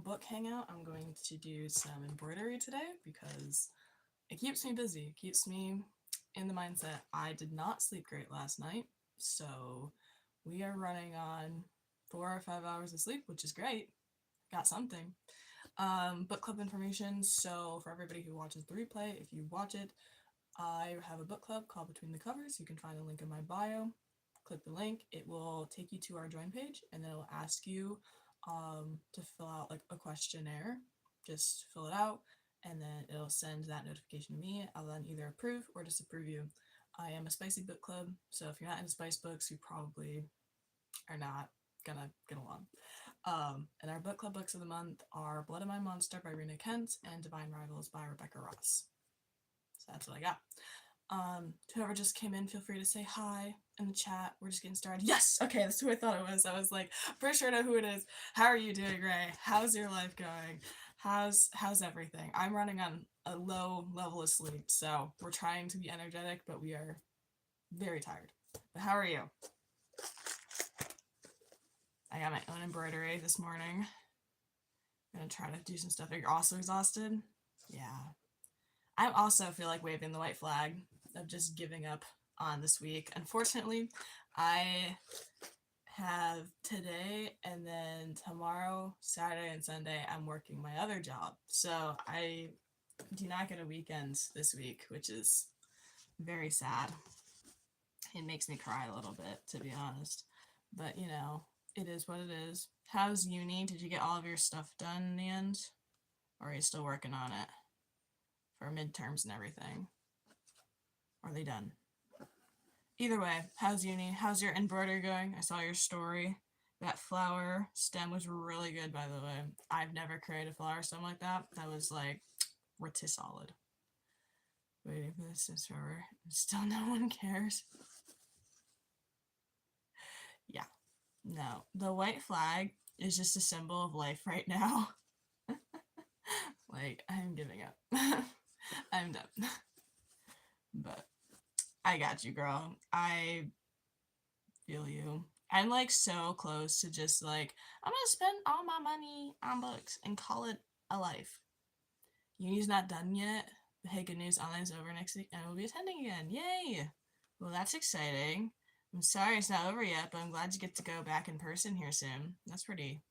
book hangout. I'm going to do some embroidery today because it keeps me busy. It keeps me in the mindset. I did not sleep great last night, so we are running on 4 or 5 hours of sleep, which is great. Got something. Book club information. So for everybody who watches the replay, if you watch it, I have a book club called Between the Covers. You can find a link in my bio. Click the link. It will take you to our join page, and then it'll ask you to fill out like a questionnaire. Just fill it out, and then it'll send that notification to me. I'll then either approve or disapprove you. I am a spicy book club, so if you're not into spice books, you probably are not gonna get along. And our book club books of the month are Blood of My Monster by Rena Kent and Divine Rivals by Rebecca Ross. So that's what I got. Whoever just came in, feel free to say hi in the chat. We're just getting started. Yes! Okay, that's who I thought it was. I was like, pretty sure I know who it is. How are you doing, Ray? How's your life going? How's everything? I'm running on a low level of sleep, so we're trying to be energetic, but we are very tired. But how are you? I got my own embroidery this morning. I'm gonna try to do some stuff. Are you also exhausted? Yeah. I also feel like waving the white flag of just giving up on this week. Unfortunately, I have today and then tomorrow, Saturday and Sunday, I'm working my other job. So I do not get a weekend this week, which is very sad. It makes me cry a little bit, to be honest. But, you know, it is what it is. How's uni? Did you get all of your stuff done in the end? Or are you still working on it for midterms and everything? Are they done? Either way, how's uni? How's your embroidery going? I saw your story. That flower stem was really good, by the way. I've never created a flower stem like that. That was like pretty solid. Waiting for this to server. Still no one cares. Yeah. No. The white flag is just a symbol of life right now. Like, I'm giving up. I'm done. But I got you, girl. I feel you. I'm like so close to just like, I'm gonna spend all my money on books and call it a life. Uni's not done yet, but hey, good news, online's over next week and we'll be attending again. Yay! Well, that's exciting. I'm sorry it's not over yet, but I'm glad you get to go back in person here soon. That's pretty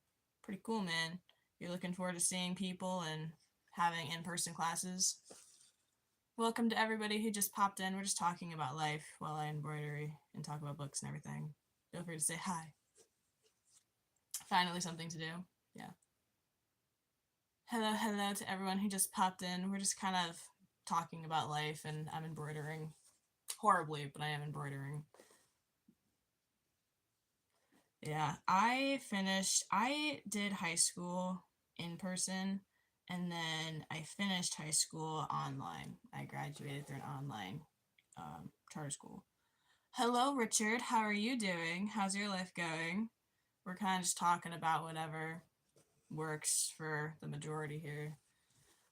cool, man. You're looking forward to seeing people and having in-person classes. Welcome to everybody who just popped in. We're just talking about life while I embroidery and talk about books and everything. Feel free to say hi. Finally something to do. Yeah. Hello to everyone who just popped in. We're just kind of talking about life, and I'm embroidering. Horribly, but I am embroidering. Yeah, I did high school in person, and then I finished high school online. I graduated through an online charter school. Hello, Richard. How are you doing? How's your life going? We're kind of just talking about whatever works for the majority here.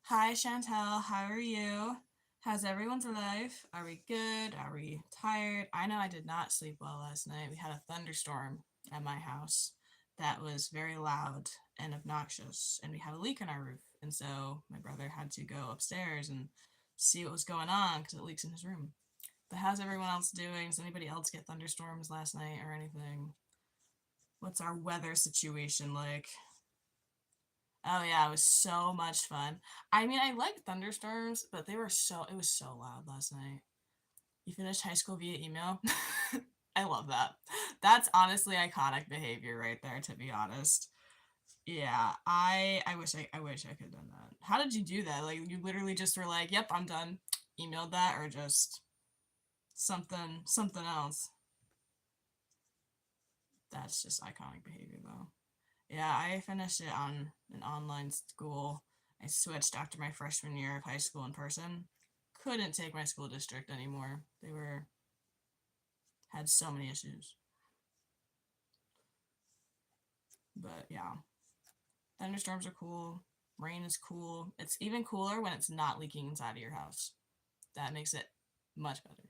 Hi, Chantel. How are you? How's everyone's life? Are we good? Are we tired? I know I did not sleep well last night. We had a thunderstorm at my house that was very loud and obnoxious, and we had a leak in our roof. And so my brother had to go upstairs and see what was going on because it leaks in his room. But how's everyone else doing? Does anybody else get thunderstorms last night or anything? What's our weather situation like? Oh yeah, it was so much fun. I mean, I like thunderstorms, but it was so loud last night. You finished high school via email? I love that. That's honestly iconic behavior right there, to be honest. Yeah, I wish I could have done that. How did you do that? Like, you literally just were like, yep, I'm done. Emailed that, or just something else? That's just iconic behavior, though. Yeah, I finished it on an online school. I switched after my freshman year of high school in person. Couldn't take my school district anymore. They had so many issues. But yeah, thunderstorms are cool. Rain is cool. It's even cooler when it's not leaking inside of your house. That makes it much better.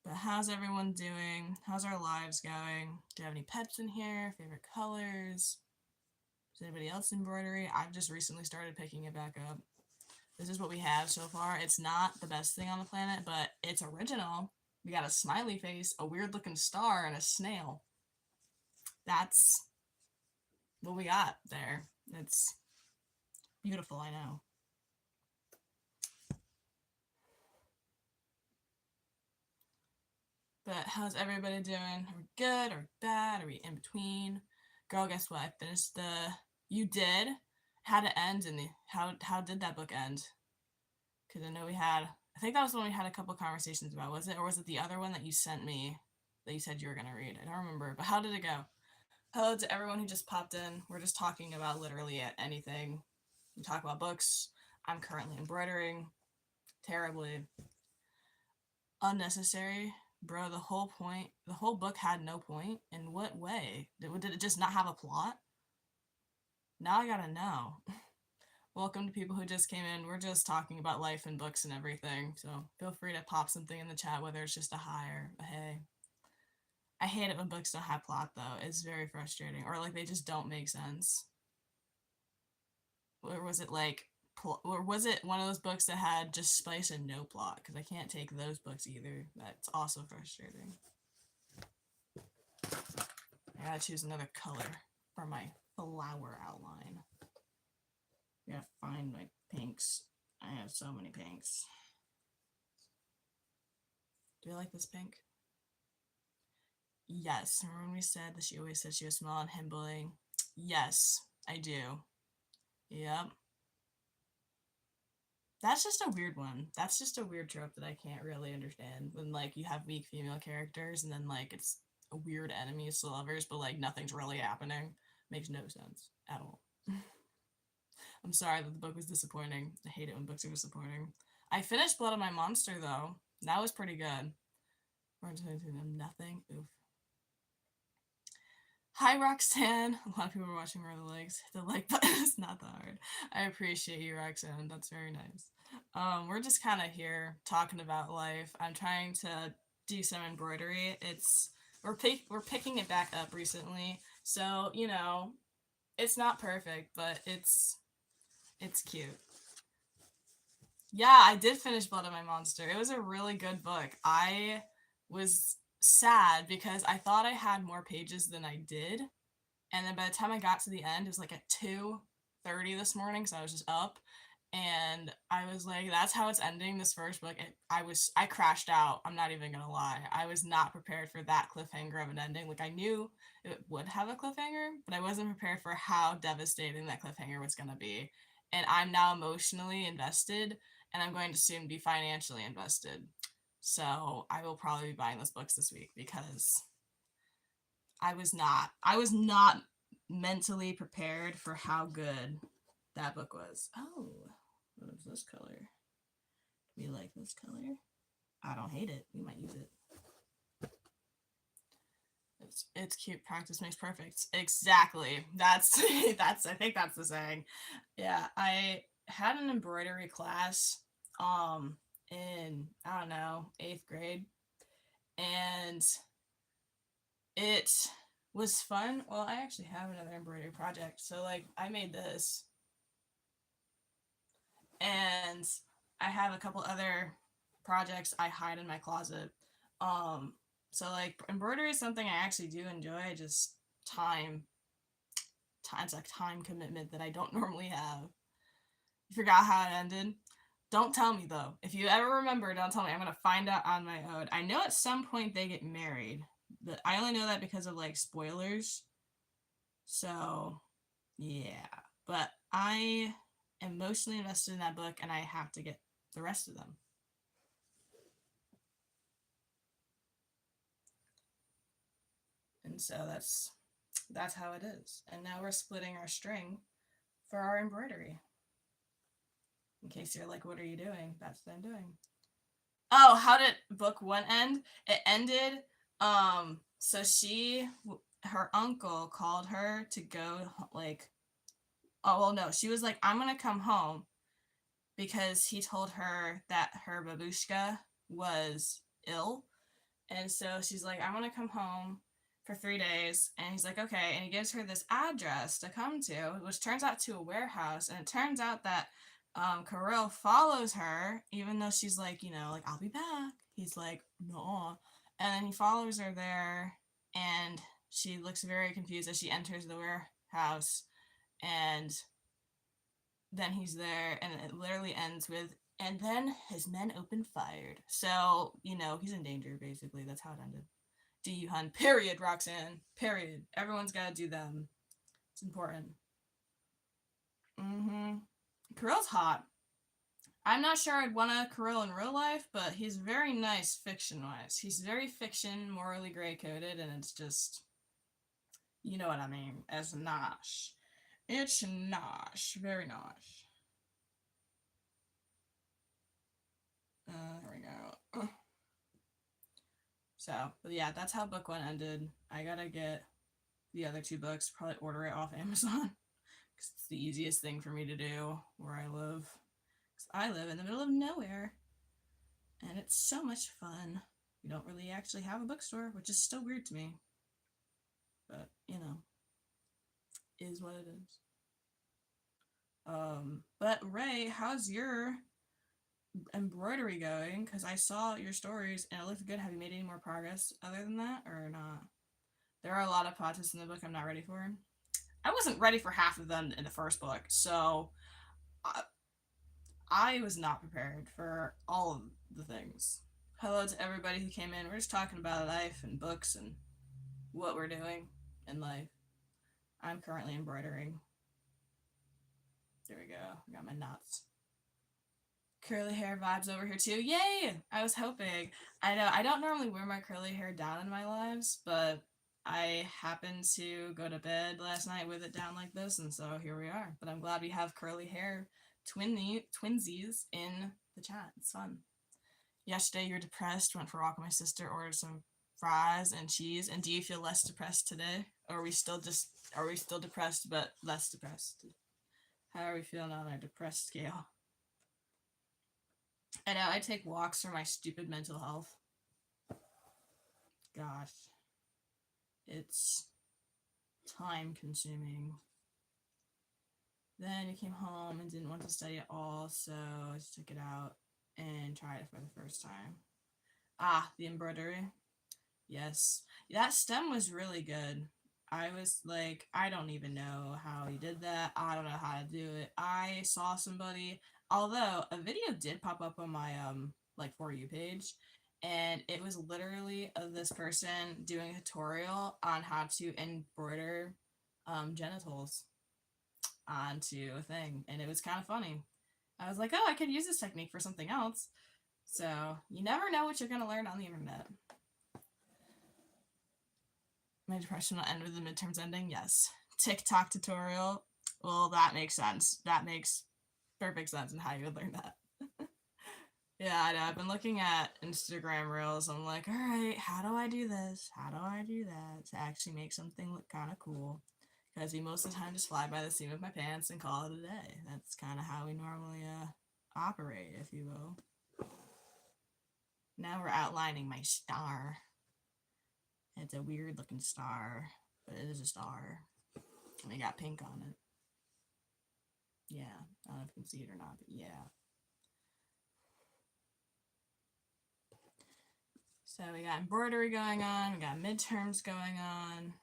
But how's everyone doing? How's our lives going? Do you have any pets in here? Favorite colors? Is anybody else embroidery? I've just recently started picking it back up. This is what we have so far. It's not the best thing on the planet, but it's original. We got a smiley face, a weird looking star, and a snail. That's what we got there. It's beautiful, I know. But how's everybody doing? Are we good? Are we bad? Are we in between? Girl, guess what? I finished the. You did? How to end and how did that book end? Because I know we had. I think that was the one we had a couple conversations about. Was it, or was it the other one that you sent me that you said you were gonna read? I don't remember. But how did it go? Hello to everyone who just popped in. We're just talking about literally anything. We talk about books. I'm currently embroidering terribly. Unnecessary. Bro, the whole book had no point. In what way? Did it just not have a plot? Now I gotta know. Welcome to people who just came in. We're just talking about life and books and everything. So feel free to pop something in the chat, whether it's just a hi or a hey. I hate it when books don't have plot, though. It's very frustrating. Or like they just don't make sense. Or was it like, or was it one of those books that had just spice and no plot? Because I can't take those books either. That's also frustrating. I gotta choose another color for my flower outline. I gotta find my pinks. I have so many pinks. Do you like this pink? Yes. Remember when we said that she always said she was small and him bullying? Yes, I do. Yep. That's just a weird one. That's just a weird trope that I can't really understand. When like you have weak female characters and then like it's a weird enemies to lovers, but like nothing's really happening. Makes no sense at all. I'm sorry that the book was disappointing. I hate it when books are disappointing. I finished Blood of My Monster though. That was pretty good. Nothing. Oof. Hi Roxanne. A lot of people are watching Where the Legs. The like button is not that hard. I appreciate you, Roxanne. That's very nice. We're just kind of here talking about life. I'm trying to do some embroidery. We're picking it back up recently, so you know, it's not perfect, but it's cute. Yeah, I did finish Blood of My Monster. It was a really good book. I was sad because I thought I had more pages than I did. And then by the time I got to the end, it was like at 2:30 this morning, so I was just up. And I was like, that's how it's ending this first book. I crashed out. I'm not even gonna lie. I was not prepared for that cliffhanger of an ending. Like I knew it would have a cliffhanger, but I wasn't prepared for how devastating that cliffhanger was gonna be. And I'm now emotionally invested, and I'm going to soon be financially invested. So I will probably be buying those books this week because I was not mentally prepared for how good that book was. Oh, what is this color? Do we like this color? I don't hate it. We might use it. It's cute. Practice makes perfect. Exactly. That's I think that's the saying. Yeah, I had an embroidery class in I don't know, 8th grade, and it was fun. Well, I actually have another embroidery project. So like I made this, and I have a couple other projects I hide in my closet. So like embroidery is something I actually do enjoy. Just time it's a time commitment that I don't normally have. You forgot how it ended? Don't tell me though. If you ever remember, don't tell me. I'm gonna find out on my own. I know at some point they get married, but I only know that because of like spoilers. So yeah. But I am emotionally invested in that book and I have to get the rest of them. And so that's how it is. And now we're splitting our string for our embroidery. In case you're like, what are you doing? That's what I'm doing. Oh, how did book 1 end? It ended, so her uncle called her to go, like, oh, well, no, she was like, I'm gonna come home because he told her that her babushka was ill And so she's like, I want to come home for 3 days. And he's like, okay. And he gives her this address to come to, which turns out to a warehouse. And it turns out that Kirill follows her, even though she's like, like, I'll be back. He's like, no. And then he follows her there, and she looks very confused as she enters the warehouse. And then he's there, and it literally ends with, and then his men opened fire. So, he's in danger, basically. That's how it ended. Do you hunt? Period, Roxanne. Period. Everyone's got to do them. It's important. Kirill's hot. I'm not sure I'd want a Kirill in real life, but he's very nice fiction-wise. He's very fiction, morally gray-coded, and it's just, you know what I mean, as nosh. It's nosh. Very nosh. There we go. So, but yeah, that's how book 1 ended. I gotta get the other 2 books, probably order it off Amazon, because it's the easiest thing for me to do where I live. Because I live in the middle of nowhere, and it's so much fun. We don't really actually have a bookstore, which is still weird to me. But, is what it is. But Ray, how's your embroidery going? Because I saw your stories and it looked good. Have you made any more progress other than that, or not? There are a lot of plot twists in the book I'm not ready for. I wasn't ready for half of them in the first book, so I was not prepared for all of the things. Hello to everybody who came in. We're just talking about life and books and what we're doing in life. I'm currently embroidering. There we go. I got my knots. Curly hair vibes over here too. Yay! I was hoping. I know I don't normally wear my curly hair down in my lives, but I happened to go to bed last night with it down like this, and so here we are. But I'm glad we have curly hair twinsies in the chat. It's fun. Yesterday you were depressed, went for a walk with my sister, ordered some fries and cheese. And do you feel less depressed today? Or are we still depressed but less depressed? How are we feeling on our depressed scale? I know, I take walks for my stupid mental health. Gosh. It's time consuming. Then you came home and didn't want to study at all, so I just took it out and tried it for the first time. Ah, the embroidery. Yes. That stem was really good. I was like, I don't even know how he did that. I don't know how to do it. I saw somebody, although a video did pop up on my For You page, and it was literally of this person doing a tutorial on how to embroider genitals onto a thing, and it was kind of funny. I was like, oh, I could use this technique for something else. So you never know what you're going to learn on the internet. My depression will end with the midterms ending. Yes. TikTok tutorial. Well, that makes sense. That makes perfect sense in how you would learn that. Yeah, I know. I've been looking at Instagram Reels. I'm like, all right, how do I do this? How do I do that to actually make something look kind of cool? Because we most of the time just fly by the seam of my pants and call it a day. That's kind of how we normally operate, if you will. Now we're outlining my star. It's a weird looking star, but it is a star. And we got pink on it. Yeah, I don't know if you can see it or not, but yeah. So we got embroidery going on, we got midterms going on.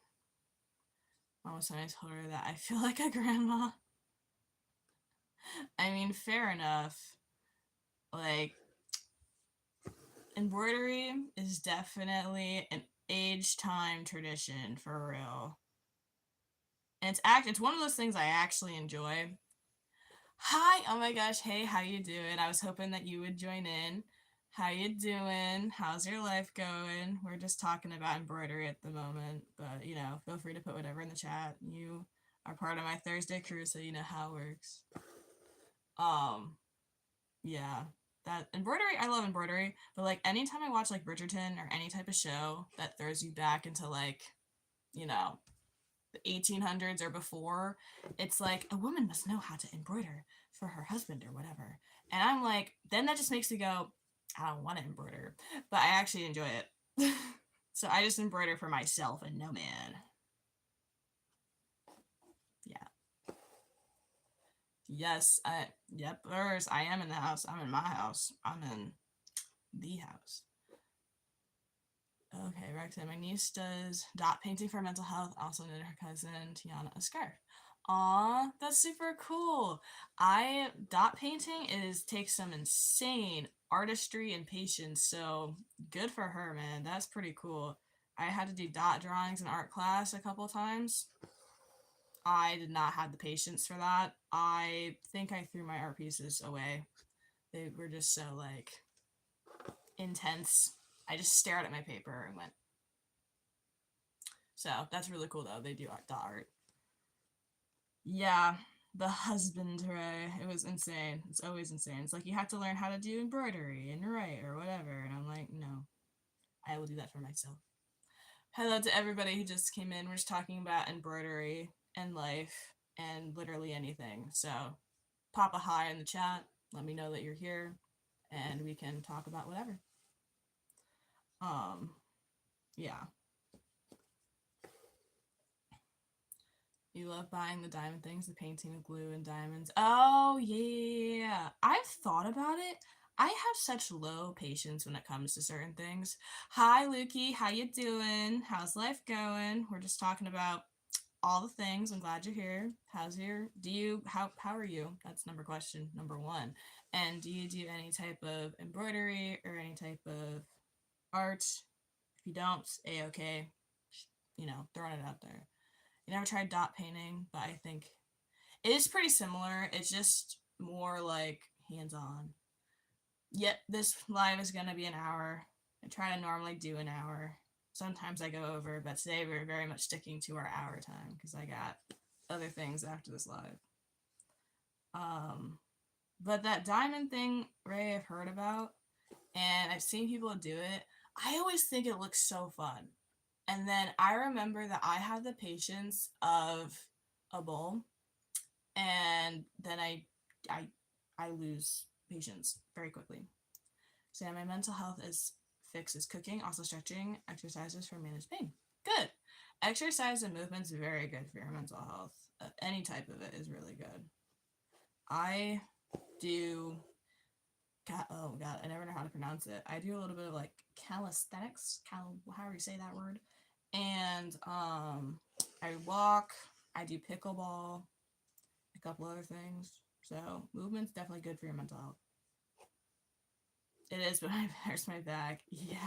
Almost when I told her that I feel like a grandma. I mean, fair enough. Like, embroidery is definitely an age-time tradition, for real. And it's one of those things I actually enjoy. Hi, oh my gosh, hey, how you doing? I was hoping that you would join in. How you doing? How's your life going? We're just talking about embroidery at the moment, but feel free to put whatever in the chat. You are part of my Thursday crew, so you know how it works. Yeah, that embroidery, I love embroidery, but like anytime I watch like Bridgerton or any type of show that throws you back into like, the 1800s or before, it's like a woman must know how to embroider for her husband or whatever. And I'm like, then that just makes me go, I don't want to embroider, but I actually enjoy it. So I just embroider for myself and no man. Yeah. Yes, yep, I am in the house. I'm in my house. I'm in the house. Okay, Roxanne, my niece does dot painting for mental health, also knitted her cousin Tiana a scarf. Aw, that's super cool. Dot painting takes some insane artistry and patience, so good for her, man. That's pretty cool. I had to do dot drawings in art class a couple times. I did not have the patience for that. I think I threw my art pieces away. They were just so like intense. I just stared at my paper and went. So that's really cool though. They do dot art. Yeah, the husbandry. It was insane. It's always insane. It's like you have to learn how to do embroidery and write or whatever. And I'm like, no, I will do that for myself. Hello to everybody who just came in. We're just talking about embroidery and life and literally anything. So pop a hi in the chat. Let me know that you're here and we can talk about whatever. Yeah. You love buying the diamond things, the painting with glue and diamonds. Oh, yeah. I've thought about it. I have such low patience when it comes to certain things. Hi, Lukey. How you doing? How's life going? We're just talking about all the things. I'm glad you're here. How are you? That's question number one. And do you do any type of embroidery or any type of art? If you don't, A-okay. Throwing it out there. You never tried dot painting, but I think it is pretty similar. It's just more like hands-on. Yep, this live is going to be an hour. I try to normally do an hour. Sometimes I go over, but today we're very much sticking to our hour time because I got other things after this live. But that diamond thing, Ray, I've heard about, and I've seen people do it. I always think it looks so fun. And then I remember that I have the patience of a bull, and then I lose patience very quickly. So yeah, my mental health is fixes cooking, also stretching, exercises for managed pain. Good. Exercise and movement is very good for your mental health. Any type of it is really good. I do. Oh god, I never know how to pronounce it. I do a little bit of like calisthenics, however you say that word, and I walk. I do pickleball, a couple other things. So movement's definitely good for your mental health. It is, but it hurts my back. Yeah.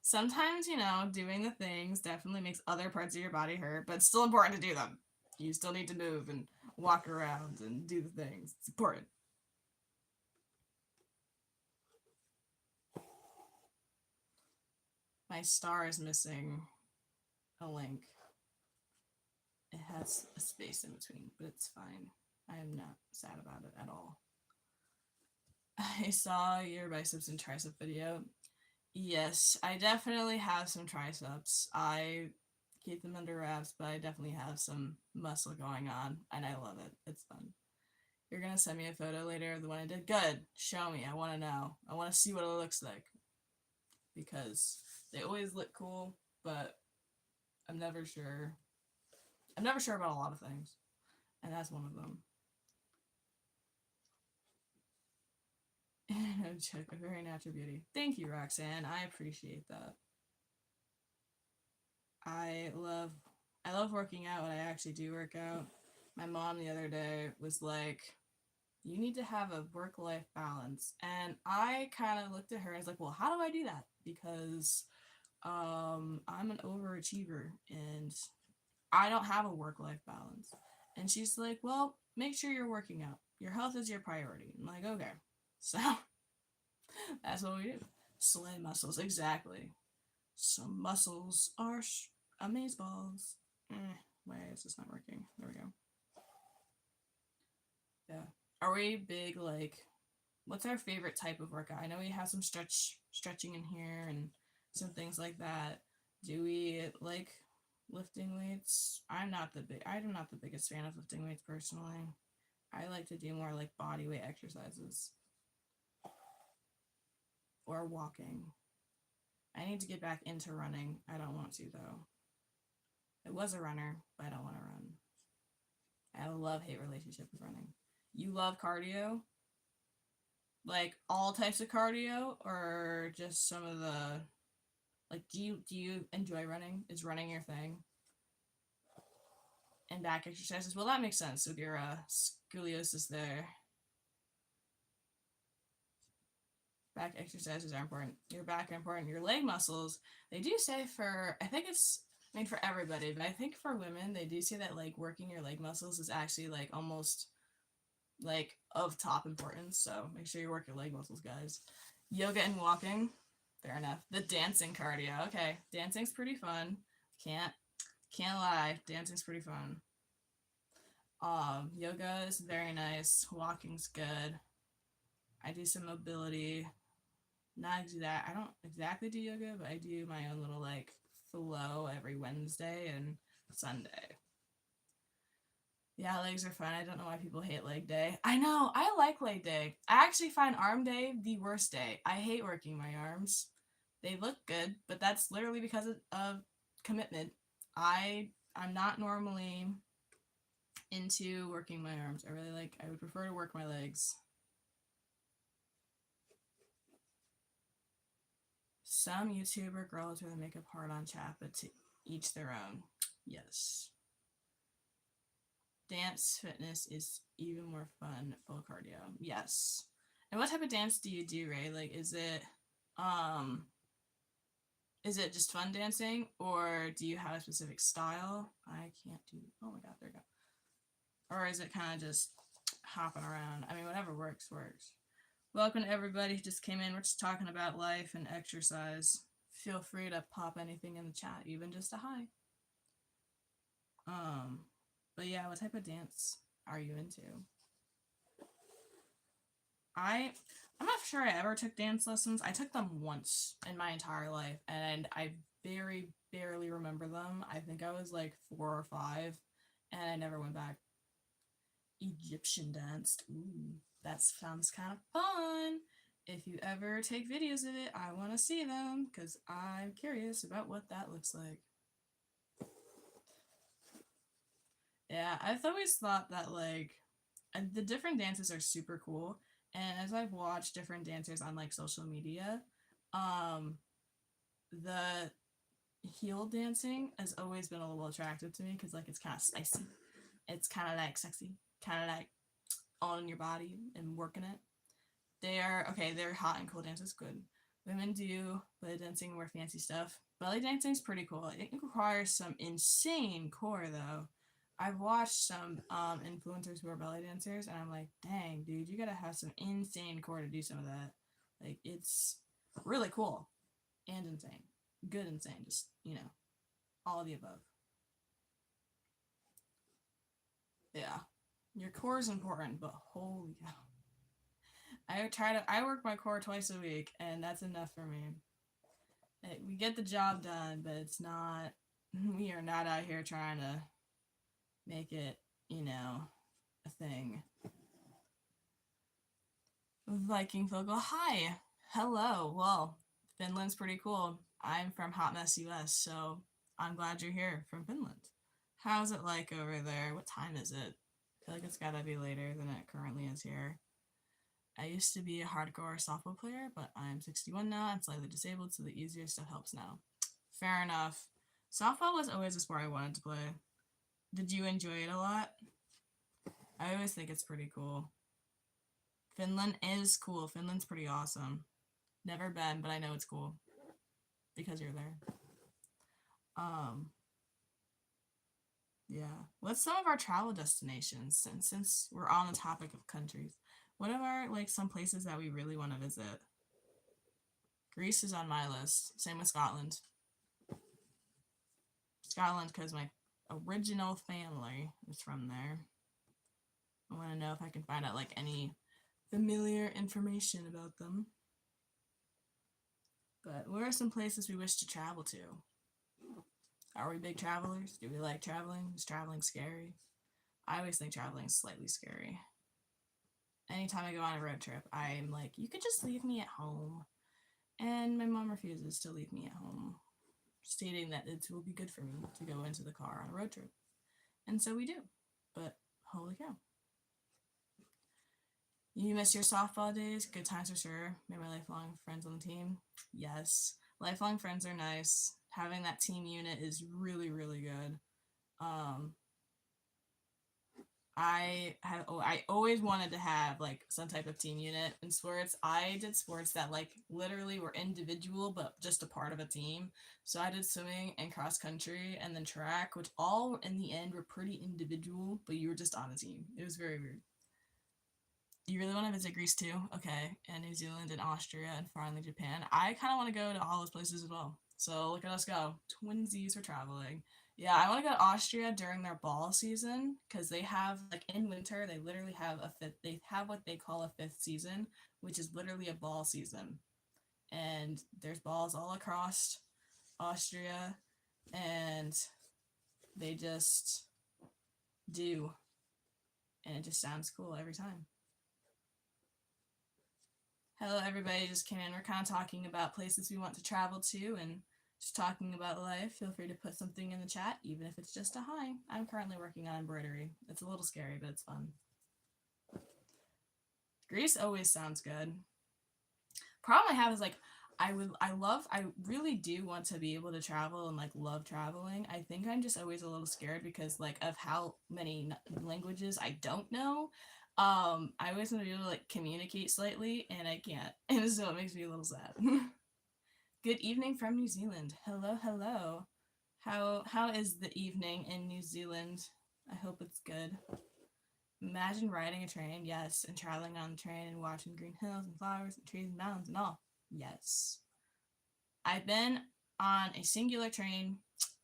Sometimes, doing the things definitely makes other parts of your body hurt, but it's still important to do them. You still need to move and walk around and do the things. It's important. My star is missing a link. It has a space in between, but it's fine. I am not sad about it at all. I saw your biceps and tricep video. Yes, I definitely have some triceps. I keep them under wraps, but I definitely have some muscle going on, and I love it. It's fun. You're gonna send me a photo later of the one I did? Good. Show me. I want to know. I want to see what it looks like. Because they always look cool, but I'm never sure. I'm never sure about a lot of things. And that's one of them. Check a very natural beauty. Thank you, Roxanne. I appreciate that. I love working out when I actually do work out. My mom the other day was like, you need to have a work-life balance. And I kind of looked at her and was like, well, how do I do that? Because I'm an overachiever and I don't have a work-life balance. And she's like, well, make sure you're working out. Your health is your priority. I'm like, okay. So that's what we do. Slay muscles, exactly. Some muscles are amazeballs. Why is this not working? There we go. Yeah. Are we big, like, what's our favorite type of workout? I know we have some stretching in here and some things like that. Do we like lifting weights? I'm not the biggest fan of lifting weights personally. I like to do more like body weight exercises or walking. I need to get back into running. I don't want to, though. I was a runner, but I don't want to run. I have a love-hate relationship with running. You love cardio? Like all types of cardio, or just some of the like? Do you enjoy running? Is running your thing? And back exercises? Well, that makes sense with your scoliosis there. Back exercises are important. Your back are important. Your leg muscles, they do say for, I think it's, I mean, for everybody, but I think for women, they do say that like working your leg muscles is actually like almost like of top importance. So make sure you work your leg muscles, guys. Yoga and walking, fair enough. The dancing cardio, okay. Dancing's pretty fun. Can't lie. Dancing's pretty fun. Yoga is very nice. Walking's good. I do some mobility. Not that I don't exactly do yoga, but I do my own little like flow every Wednesday and Sunday. Yeah, legs are fun. I don't know why people hate leg day. I know, I like leg day. I actually find arm day the worst day. I hate working my arms. They look good, but that's literally because of commitment. I'm not normally into working my arms. I would prefer to work my legs. Some YouTuber girls wear the makeup hard on chat, but to each their own. Yes. Dance fitness is even more fun, full cardio. Yes. And what type of dance do you do, Ray? Like, um is it just fun dancing, or do you have a specific style? I can't do, oh my god, there we go. Or is it kind of just hopping around? I mean, whatever works, works. Welcome to everybody who just came in. We're just talking about life and exercise. Feel free to pop anything in the chat, even just a hi. But yeah, what type of dance are you into? I'm not sure I ever took dance lessons. I took them once in my entire life, and I very barely remember them. I think I was like 4 or 5, and I never went back. Egyptian dance. Ooh, that sounds kind of fun. If you ever take videos of it, I want to see them because I'm curious about what that looks like. Yeah, I've always thought that like the different dances are super cool, and as I've watched different dancers on like social media, the heel dancing has always been a little attractive to me because like it's kind of spicy, it's kind of like sexy, kind of like on your body and working it. They're hot and cool dances, good. Women do belly dancing, more fancy stuff. Belly dancing's pretty cool. It requires some insane core though. I've watched some influencers who are belly dancers, and I'm like, dang, dude, you gotta have some insane core to do some of that. Like, it's really cool and insane. Good insane, just, all of the above. Yeah. Your core is important, but holy cow. I work my core twice a week, and that's enough for me. We get the job done, but we are not out here trying to make it, a thing. Viking Fogle, hi. Hello. Well, Finland's pretty cool. I'm from Hot Mess US, so I'm glad you're here from Finland. How's it like over there? What time is it? I feel like it's gotta be later than it currently is here. I used to be a hardcore softball player, but I'm 61 now and slightly disabled, so the easier stuff helps now. Fair enough. Softball was always a sport I wanted to play. Did you enjoy it a lot? I always think it's pretty cool. Finland is cool. Finland's pretty awesome. Never been, but I know it's cool because you're there. Yeah. What's some of our travel destinations? Since we're on the topic of countries, what are like some places that we really want to visit? Greece is on my list. Same with Scotland. Scotland because my original family is from there. I want to know if I can find out like any familiar information about them. But where are some places we wish to travel to? Are we big travelers? Do we like traveling? Is traveling scary? I always think traveling is slightly scary. Anytime I go on a road trip, I'm like, you could just leave me at home. And my mom refuses to leave me at home, stating that it will be good for me to go into the car on a road trip. And so we do. But holy cow. You miss your softball days? Good times for sure. Made my lifelong friends on the team. Yes. Lifelong friends are nice. Having that team unit is really, really good. Um, I always wanted to have like some type of team unit in sports. I did sports that like literally were individual but just a part of a team. So I did swimming and cross country and then track, which all in the end were pretty individual, but you were just on a team. It was very weird. You really want to visit Greece too? Okay. And New Zealand and Austria and finally Japan. I kind of want to go to all those places as well. So look at us go. Twinsies for traveling. Yeah, I want to go to Austria during their ball season because they have, like in winter, they literally have a fifth, they have what they call a fifth season, which is literally a ball season. And there's balls all across Austria and they just do. And it just sounds cool every time. Hello, everybody. Just came in. We're kind of talking about places we want to travel to and just talking about life. Feel free to put something in the chat, even if it's just a hi. I'm currently working on embroidery. It's a little scary, but it's fun. Greece always sounds good. Problem I have is like, I really do want to be able to travel and like love traveling. I think I'm just always a little scared because like of how many languages I don't know. I always want to be able to like communicate slightly and I can't. And so it makes me a little sad. Good evening from New Zealand. Hello, hello. How is the evening in New Zealand? I hope it's good. Imagine riding a train, yes, and traveling on the train and watching green hills and flowers and trees and mountains and all. Yes. I've been on a singular train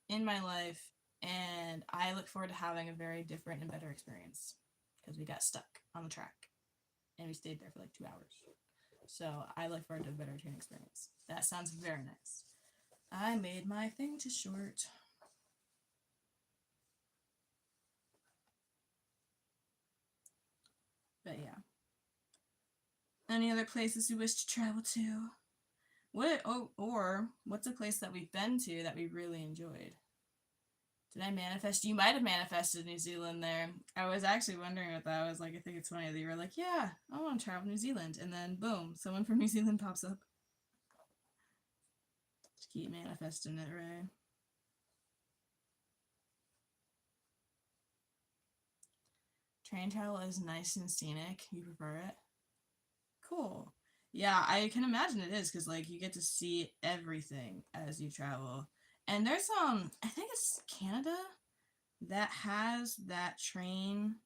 in my life, and I look forward to having a very different and better experience because we got stuck on the track and we stayed there for like 2 hours. So I look forward to a better train experience. That sounds very nice. I made my thing too short. But yeah. Any other places you wish to travel to? Or what's a place that we've been to that we really enjoyed? Did I manifest? You might have manifested New Zealand there. I was actually wondering about that. I was like, I think it's funny that you were like, yeah, I want to travel to New Zealand. And then boom, someone from New Zealand pops up. Just keep manifesting it, right? Train travel is nice and scenic. You prefer it? Cool. Yeah, I can imagine it is because like you get to see everything as you travel. And there's I think it's Canada that has that train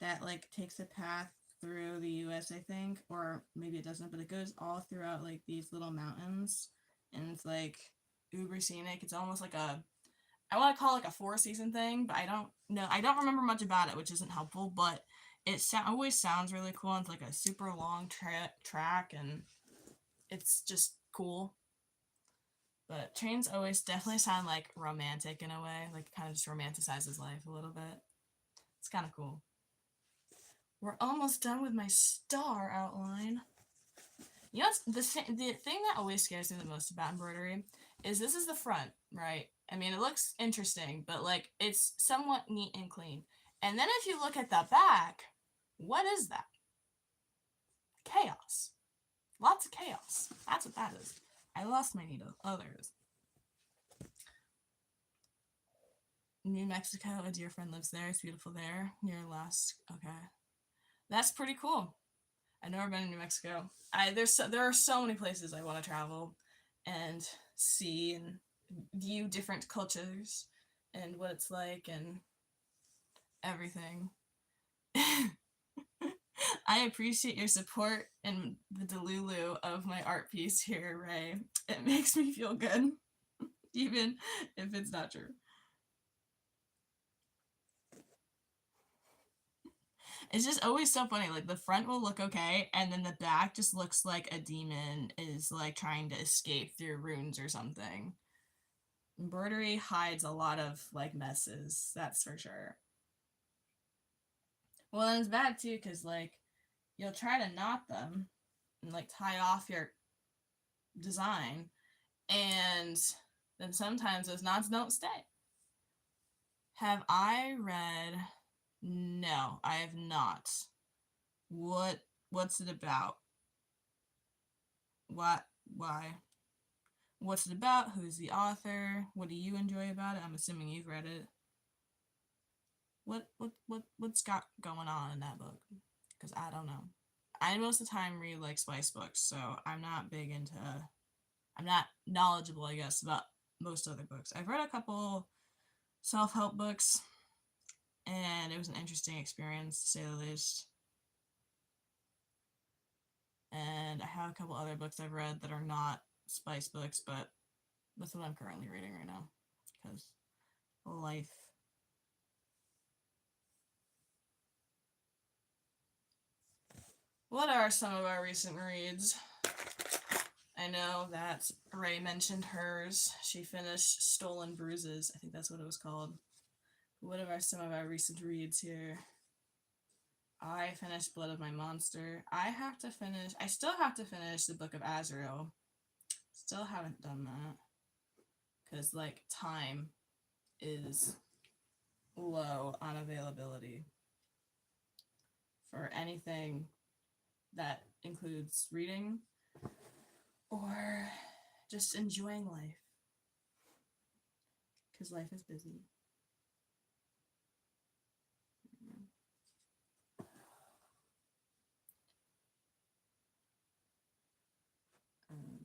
that like takes a path through the US, I think, or maybe it doesn't, but it goes all throughout like these little mountains and it's like uber scenic. It's almost like I want to call it like a 4 season thing, but I don't know. I don't remember much about it, which isn't helpful, but it always sounds really cool. It's like a super long track and it's just cool. But trains always definitely sound like romantic in a way, like kind of just romanticizes life a little bit. It's kind of cool. We're almost done with my star outline. You know, the thing that always scares me the most about embroidery is this is the front, right? I mean, it looks interesting, but like it's somewhat neat and clean. And then if you look at the back, what is that? Chaos. Lots of chaos. That's what that is. I lost my needle. Oh, there it is. New Mexico, a dear friend lives there. It's beautiful there. Near last. Okay. That's pretty cool. I've never been to New Mexico. There are so many places I want to travel and see and view different cultures and what it's like and everything. I appreciate your support and the delulu of my art piece here, Ray. It makes me feel good, even if it's not true. It's just always so funny. Like the front will look okay, and then the back just looks like a demon is like trying to escape through runes or something. Embroidery hides a lot of like messes, that's for sure. Well, and it's bad too, because like you'll try to knot them and like tie off your design, and then sometimes those knots don't stay. Have I read? No, I have not. What's it about? What? Why? What's it about? Who's the author? What do you enjoy about it? I'm assuming you've read it. What's got going on in that book? Because I don't know. I most of the time read like spice books, so I'm not big into. I'm not knowledgeable, I guess, about most other books. I've read a couple self-help books, and it was an interesting experience to say the least. And I have a couple other books I've read that are not spice books, but that's what I'm currently reading right now. Because life. What are some of our recent reads? I know that Ray mentioned hers. She finished Stolen Bruises. I think that's what it was called. What are some of our recent reads here? I finished Blood of My Monster. I still have to finish the Book of Azrael. Still haven't done that. Because, like, time is low on availability for anything that includes reading or just enjoying life. Because life is busy.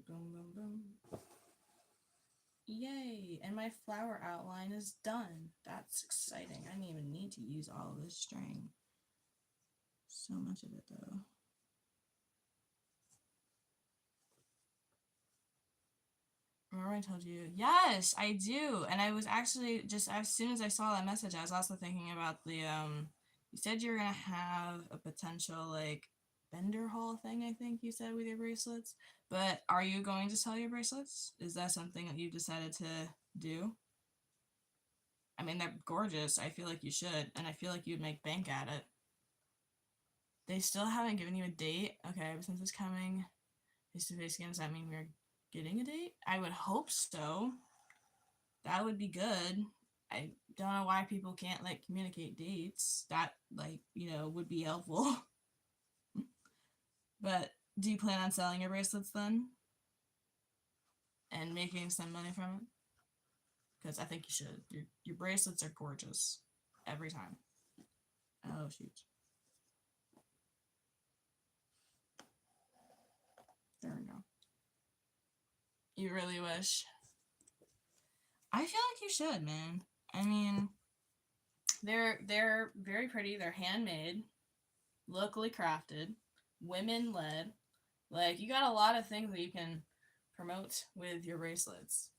Boom, boom, boom. Yay! And my flower outline is done. That's exciting. I didn't even need to use all of this string. So much of it, though. Remember I told you? Yes, I do. And I was actually just as soon as I saw that message, I was also thinking about the you said you're gonna have a potential like vendor hall thing, I think you said, with your bracelets. But are you going to sell your bracelets? Is that something that you've decided to do? I mean, they're gorgeous. I feel like you should, and I feel like you'd make bank at it. They still haven't given you a date. Okay, but since it's coming face to face again, does that mean we're getting a date? I would hope so. That would be good. I don't know why people can't like communicate dates. That like, would be helpful. But do you plan on selling your bracelets then? And making some money from it? Because I think you should. Your bracelets are gorgeous. Every time. Oh shoot. There we go. You really wish. I feel like you should, man. I mean, they're very pretty. They're handmade, locally crafted, women led. Like, you got a lot of things that you can promote with your bracelets.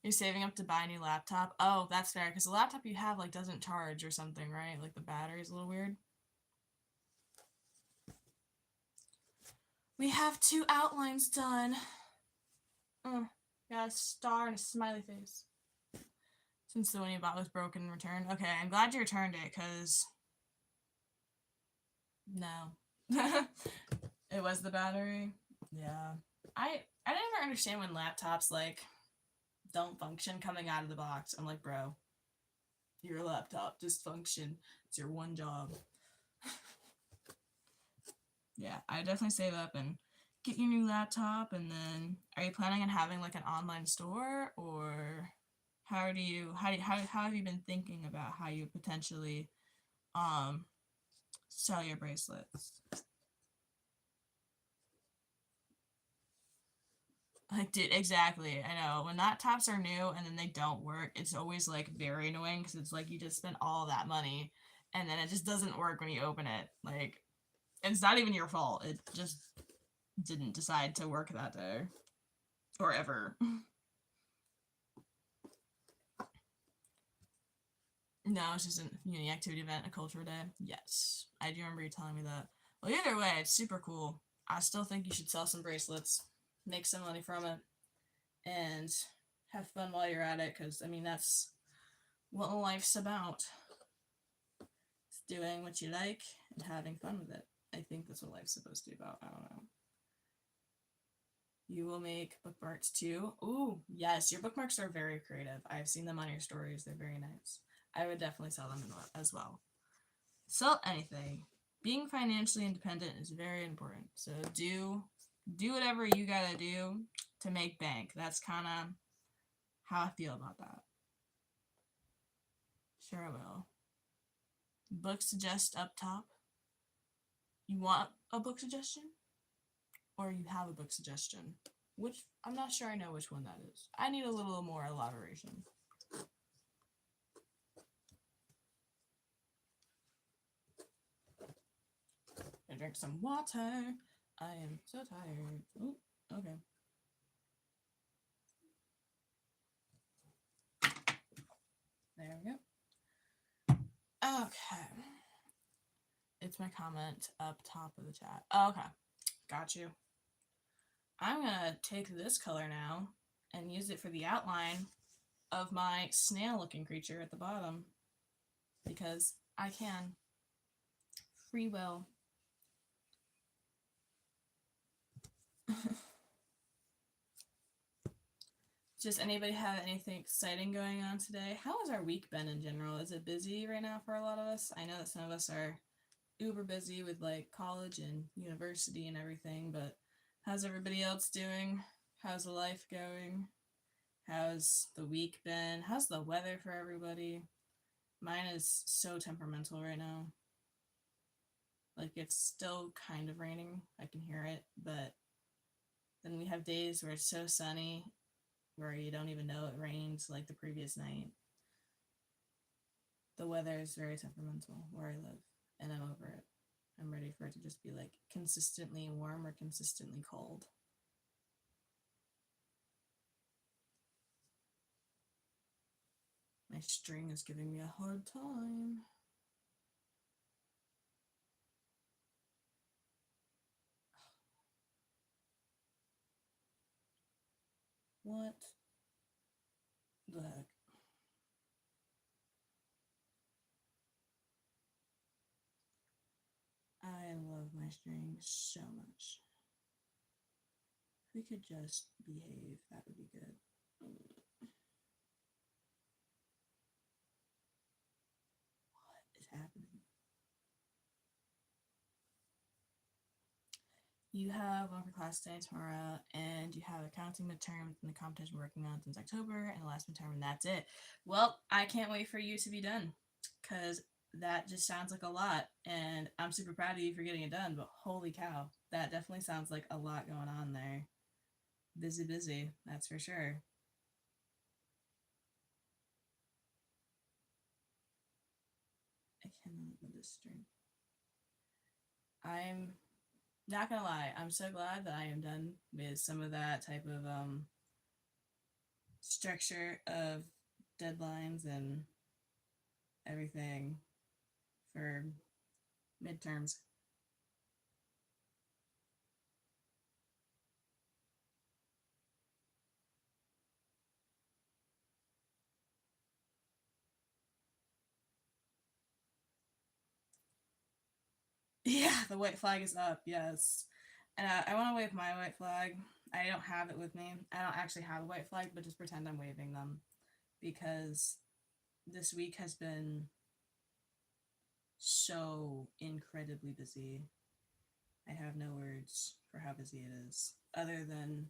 You're saving up to buy a new laptop. Oh, that's fair, because the laptop you have like doesn't charge or something, right? Like the battery's a little weird. We have 2 outlines done. Got a star and a smiley face. Since the one you bought was broken and returned. Okay, I'm glad you returned it, because... No. It was the battery? Yeah. I never understand when laptops, like, don't function coming out of the box. I'm like, bro, your laptop just function. It's your one job. Yeah, I definitely save up and get your new laptop, and then are you planning on having like an online store, or how have you been thinking about how you potentially sell your bracelets? Like, dude, exactly. I know when laptops are new and then they don't work, it's always like very annoying, because it's like you just spent all that money and then it just doesn't work when you open it. Like, it's not even your fault. It just didn't decide to work that day or ever. No, it's just a uni activity event, a culture day. Yes, I do remember you telling me that. Well, either way, it's super cool. I still think you should sell some bracelets, make some money from it, and have fun while you're at it, because, I mean, that's what life's about. It's doing what you like and having fun with it. I think that's what life's supposed to be about. I don't know. You will make bookmarks too. Ooh, yes, your bookmarks are very creative. I've seen them on your stories. They're very nice. I would definitely sell them as well. Sell anything. Being financially independent is very important. So do whatever you gotta do to make bank. That's kind of how I feel about that. Sure, I will. Book suggest up top. You want a book suggestion? Or you have a book suggestion? Which, I'm not sure I know which one that is. I need a little more elaboration. I drink some water. I am so tired. Ooh, okay. There we go. Okay. It's my comment up top of the chat. Okay. Got you. I'm gonna take this color now and use it for the outline of my snail-looking creature at the bottom because I can. Free will. Does anybody have anything exciting going on today? How has our week been in general? Is it busy right now for a lot of us? I know that some of us are uber busy with like college and university and everything, but how's everybody else doing? How's the life going? How's the week been? How's the weather for everybody? Mine is so temperamental right now. Like it's still kind of raining. I can hear it, but then we have days where it's so sunny where you don't even know it rains like the previous night. The weather is very temperamental where I live, and I'm over it. I'm ready for it to just be like consistently warm or consistently cold. My string is giving me a hard time. What the heck? I love my string so much. If we could just behave, that would be good. What is happening? You have one for class today, tomorrow, and you have accounting midterm and the competition we're working on since October, and the last midterm, and that's it. Well, I can't wait for you to be done, because that just sounds like a lot, and I'm super proud of you for getting it done, but holy cow, that definitely sounds like a lot going on there. Busy, busy, that's for sure. I cannot with this string. I'm not gonna lie, I'm so glad that I am done with some of that type of structure of deadlines and everything for midterms. Yeah, the white flag is up, yes. And I want to wave my white flag. I don't have it with me. I don't actually have a white flag, but just pretend I'm waving them because this week has been so incredibly busy. I have no words for how busy it is, other than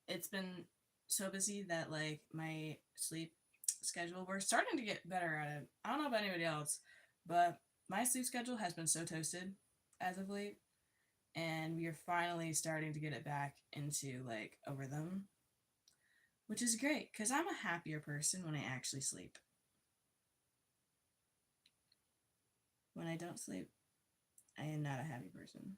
it's been so busy that like my sleep schedule, we're starting to get better at it. I don't know about anybody else, but my sleep schedule has been so toasted as of late, and we are finally starting to get it back into like a rhythm, which is great because I'm a happier person when I actually sleep. When I don't sleep, I am not a happy person.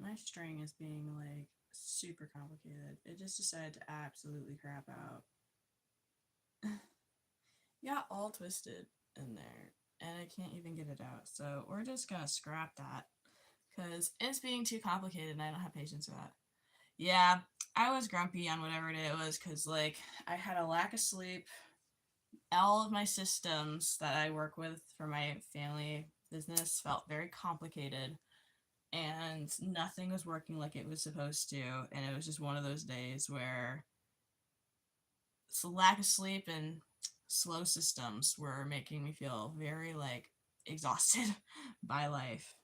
My string is being like super complicated. It just decided to absolutely crap out. Got all twisted in there, and I can't even get it out. So we're just gonna scrap that because it's being too complicated, and I don't have patience for that. Yeah, I was grumpy on whatever day it was because, like, I had a lack of sleep. All of my systems that I work with for my family business felt very complicated, and nothing was working like it was supposed to. And it was just one of those days where the lack of sleep and slow systems were making me feel very, like, exhausted by life.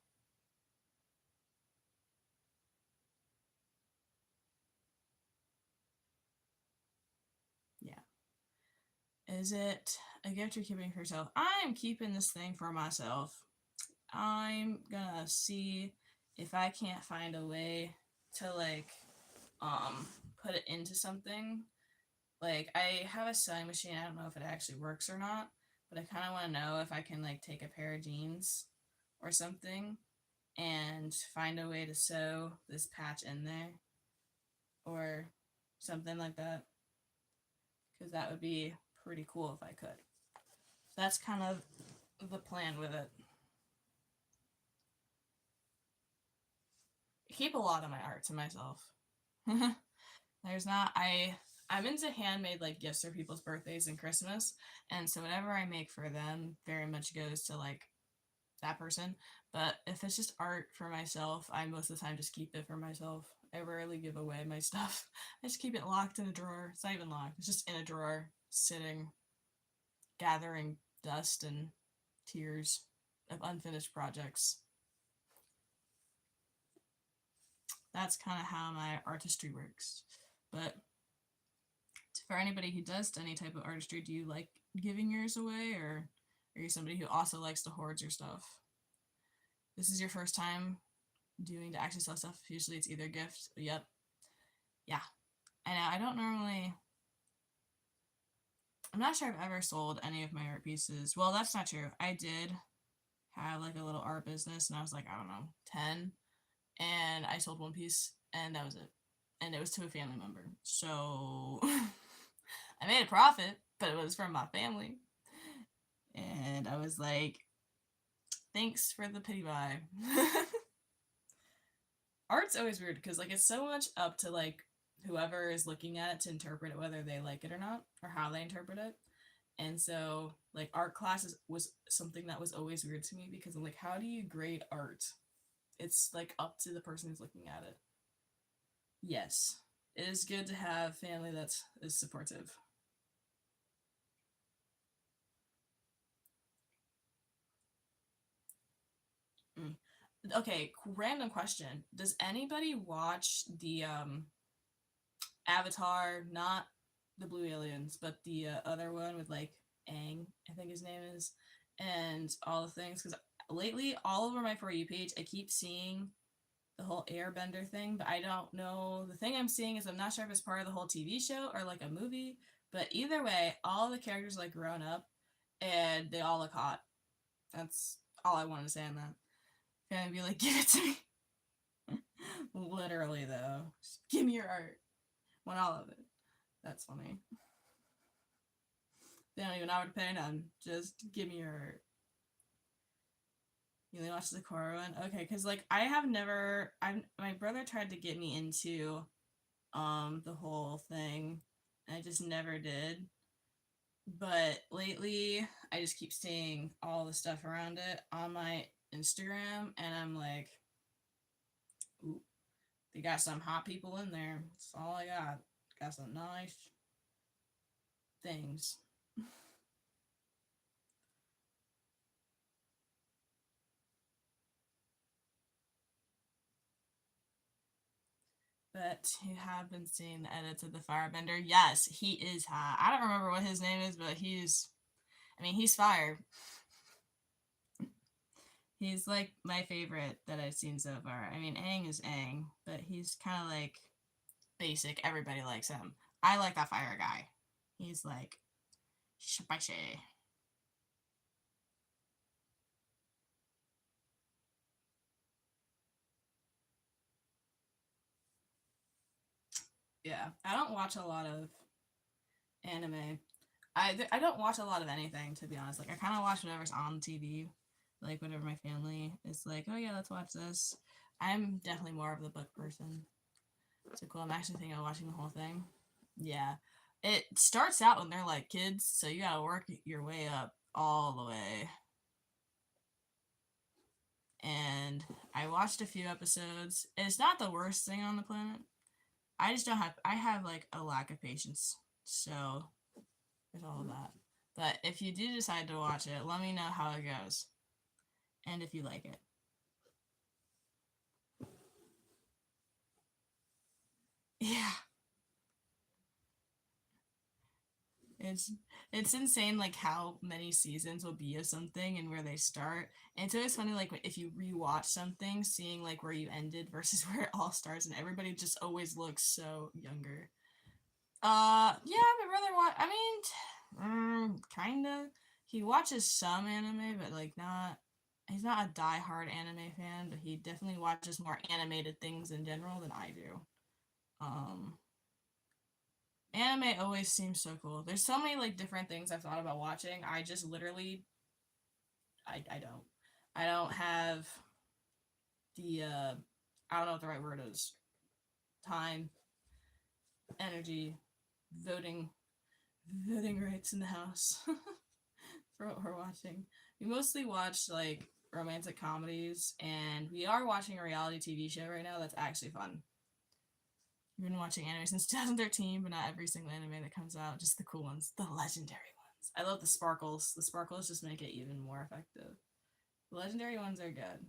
Yeah. Is it a gift you're keeping for yourself? I'm keeping this thing for myself. I'm gonna see if I can't find a way to, like, um put it into something. Like, I have a sewing machine. I don't know if it actually works or not, but I kind of want to know if I can, like, take a pair of jeans or something and find a way to sew this patch in there or something like that, because that would be pretty cool if I could. So that's kind of the plan with it. I keep a lot of my art to myself. There's not I'm into handmade, like, gifts for people's birthdays and Christmas, and so whatever I make for them very much goes to, like, that person. But if it's just art for myself, I most of the time just keep it for myself. I rarely give away my stuff. I just keep it locked in a drawer. It's not even locked. It's just in a drawer, sitting, gathering dust and tears of unfinished projects. That's kind of how my artistry works. But for anybody who does any type of artistry, do you like giving yours away, or are you somebody who also likes to hoard your stuff? This is your first time doing to actually sell stuff. Usually it's either gift. Yep. Yeah. I know. I don't normally. I'm not sure I've ever sold any of my art pieces. Well, that's not true. I did have, like, a little art business, and I was like, I don't know, 10, and I sold one piece, and that was it. And it was to a family member. So I made a profit, but it was from my family. And I was like, thanks for the pity buy. Art's always weird because, like, it's so much up to, like, whoever is looking at it to interpret it, whether they like it or not, or how they interpret it. And so, like, art classes was something that was always weird to me because I'm like, how do you grade art? It's, like, up to the person who's looking at it. Yes, it is good to have family that is supportive. Mm. Okay, random question. Does anybody watch the Avatar, not the Blue Aliens, but the other one with, like, Aang, I think his name is, and all the things? Because lately, all over my For You page, I keep seeing the whole airbender thing, but I don't know. The thing I'm seeing is I'm not sure if it's part of the whole TV show or, like, a movie, but either way, all the characters, like, grown up and they all look hot. That's all I wanted to say on that. Gonna be like, give it to me. Literally, though. Just give me your art. Want all of it. That's funny. They don't even know how to pay none. Just give me your art. You only watch the Korra one? Okay, because, like, I have never. My brother tried to get me into the whole thing, and I just never did. But lately, I just keep seeing all the stuff around it on my Instagram, and I'm like, ooh, they got some hot people in there. That's all I got. Got some nice things. But you have been seeing the edits of the Firebender. Yes, he is hot. I don't remember what his name is, but I mean, he's fire. He's, like, my favorite that I've seen so far. I mean, Aang is Aang, but he's kind of, like, basic. Everybody likes him. I like that fire guy. He's, like, spicy. Yeah, I don't watch a lot of anime. I don't watch a lot of anything, to be honest. Like, I kind of watch whatever's on TV, like whatever my family is like. Oh yeah, let's watch this. I'm definitely more of the book person. So cool. I'm actually thinking of watching the whole thing. Yeah. It starts out when they're like kids, so you gotta work your way up all the way. And I watched a few episodes. It's not the worst thing on the planet. I have like a lack of patience. So there's all of that. But if you do decide to watch it, let me know how it goes. And if you like it. Yeah. It's it's insane like how many seasons will be of something and where they start. And it's always funny like if you rewatch something, seeing like where you ended versus where it all starts, and everybody just always looks so younger. Yeah, my brother kinda. He watches some anime, but like not. He's not a die-hard anime fan, but he definitely watches more animated things in general than I do. Um, Anime always seems so cool. There's so many like different things I've thought about watching. I just literally, I don't. I don't have the I don't know what the right word is. Time, energy, voting, voting rights in the house for what we're watching. We mostly watch like romantic comedies, and we are watching a reality TV show right now that's actually fun. We've been watching anime since 2013, but not every single anime that comes out, just the cool ones, the legendary ones. I love the sparkles. The sparkles just make it even more effective. The legendary ones are good.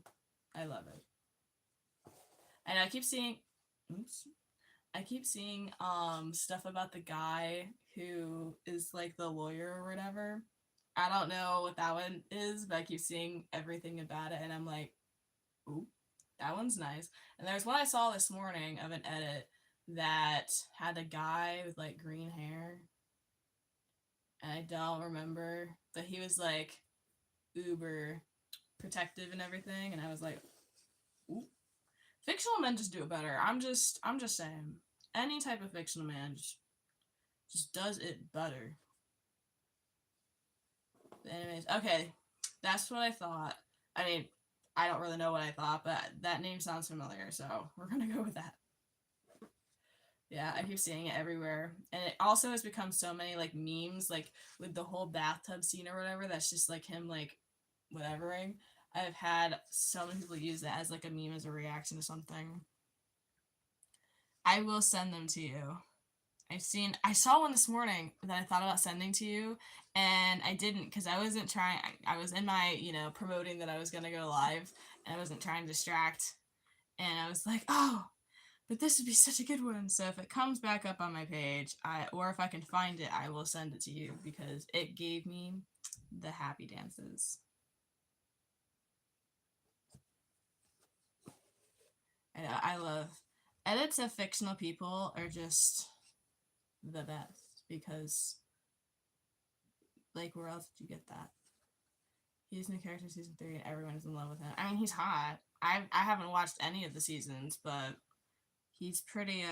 I love it. And I keep seeing, oops, I keep seeing stuff about the guy who is like the lawyer or whatever. I don't know what that one is, but I keep seeing everything about it, and I'm like, ooh, that one's nice. And there's one I saw this morning of an edit that had a guy with like green hair, and I don't remember, but he was like uber protective and everything, and I was like, ooh. Fictional men just do it better. I'm just saying. Any type of fictional man just does it better. The animes. Okay, that's what I thought. I mean, I don't really know what I thought, but that name sounds familiar, so we're gonna go with that. Yeah, I keep seeing it everywhere. And it also has become so many like memes, like with the whole bathtub scene or whatever, that's just like him like whatevering. I've had so many people use that as like a meme as a reaction to something. I will send them to you. I saw one this morning that I thought about sending to you, and I didn't because I wasn't trying. I was in my, promoting that I was going to go live, and I wasn't trying to distract. And I was like, oh, but this would be such a good one. So if it comes back up on my page, or if I can find it, I will send it to you because it gave me the happy dances. And I love edits of fictional people are just the best because, like, where else did you get that? He's new character season 3, and everyone is in love with him. I mean, he's hot. I haven't watched any of the seasons, but he's pretty